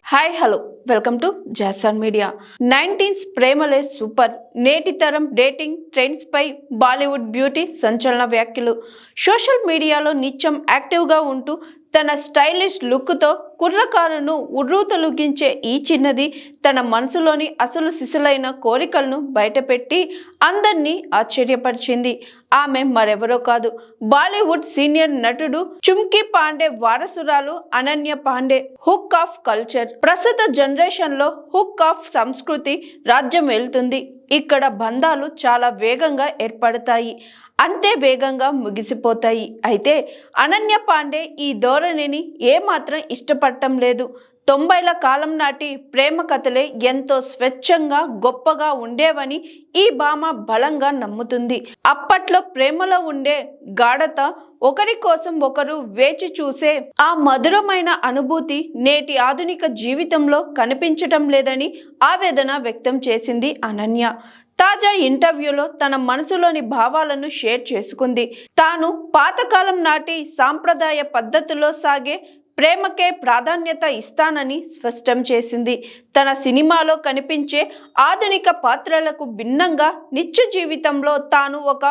Hi hello welcome to Jason Media. 19s ప్రేమలే super. నేటి తరం డేటింగ్ ట్రెండ్స్ పై బాలీవుడ్ బ్యూటీ సంచలన వ్యాఖ్యలు. సోషల్ మీడియాలో నిత్యం యాక్టివ్గా ఉంటూ తన స్టైలిష్ లుక్తో కుర్రకారును ఉర్రూతలుగించే ఈ చిన్నది తన మనసులోని అసలు సిసలైన కోరికలను బయటపెట్టి అందరినీ ఆశ్చర్యపరిచింది. ఆమె మరెవరో కాదు, బాలీవుడ్ సీనియర్ నటుడు చుమ్కీ పాండే వారసురాలు Ananya Panday. Hook up culture. ప్రస్తుత జనరేషన్ లో హుక్ ఆఫ్ సంస్కృతి రాజ్యం వెళ్తుంది. ఇక్కడ బంధాలు చాలా వేగంగా ఏర్పడతాయి, అంతే వేగంగా ముగిసిపోతాయి. అయితే అనన్య పాండే ఈ ధోరణిని ఏమాత్రం ఇష్టపడటం లేదు. 90ల కాలం నాటి ప్రేమ కథలే ఎంతో స్వచ్ఛంగా గొప్పగా ఉండేవని ఈ భామ బలంగా నమ్ముతుంది. అప్పట్లో ప్రేమలో ఉండే గాఢత, ఒకరి కోసం ఒకరు వేచి చూసే ఆ మధురమైన అనుభూతి నేటి ఆధునిక జీవితంలో కనిపించటం లేదని ఆవేదన వ్యక్తం చేసింది అనన్య. తాజా ఇంటర్వ్యూలో తన మనసులోని భావాలను షేర్ చేసుకుంది. తాను పాతకాలం నాటి సాంప్రదాయ పద్ధతిలో సాగే ప్రేమకే ప్రాధాన్యత ఇస్తానని స్పష్టం చేసింది. తన సినిమాలో కనిపించే ఆధునిక పాత్రలకు భిన్నంగా నిత్య జీవితంలో తాను ఒక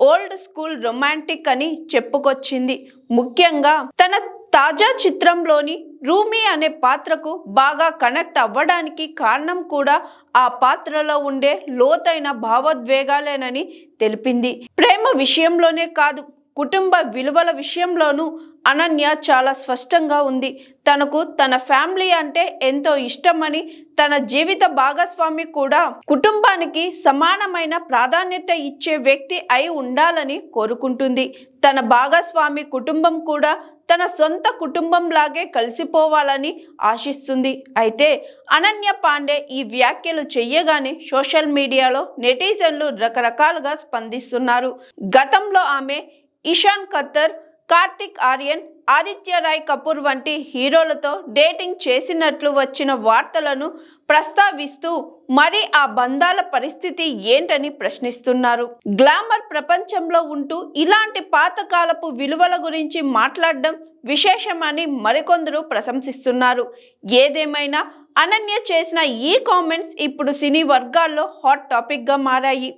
ఓల్డ్ స్కూల్ రొమాంటిక్ అని చెప్పుకొచ్చింది. ముఖ్యంగా తన తాజా చిత్రంలోని రూమీ అనే పాత్రకు బాగా కనెక్ట్ అవ్వడానికి కారణం కూడా ఆ పాత్రలో ఉండే లోతైన భావోద్వేగాలేనని తెలిపింది. ప్రేమ విషయంలోనే కాదు, కుటుంబ విలువల విషయంలోనూ అనన్య చాలా స్పష్టంగా ఉంది. తనకు తన ఫ్యామిలీ అంటే ఎంతో ఇష్టమని, తన జీవిత భాగస్వామి కూడా కుటుంబానికి సమానమైన ప్రాధాన్యత ఇచ్చే వ్యక్తి అయి ఉండాలని కోరుకుంటుంది. తన భాగస్వామి కుటుంబం కూడా తన సొంత కుటుంబంలాగే కలిసిపోవాలని ఆశిస్తుంది. అయితే అనన్య పాండే ఈ వ్యాఖ్యలు చెయ్యగానే సోషల్ మీడియాలో నెటిజన్లు రకరకాలుగా స్పందిస్తున్నారు. గతంలో ఆమె ఇషాన్ ఖత్తర్, కార్తిక్ ఆర్యన్, ఆదిత్య రాయ్ కపూర్ వంటి హీరోలతో డేటింగ్ చేసినట్లు వచ్చిన వార్తలను ప్రస్తావిస్తూ మరి ఆ బంధాల పరిస్థితి ఏంటని ప్రశ్నిస్తున్నారు. గ్లామర్ ప్రపంచంలో ఉంటూ ఇలాంటి పాతకాలపు విలువల గురించి మాట్లాడడం విశేషమని మరికొందరు ప్రశంసిస్తున్నారు. ఏదేమైనా అనన్య చేసిన ఈ కామెంట్స్ ఇప్పుడు సినీ వర్గాల్లో హాట్ టాపిక్గా మారాయి.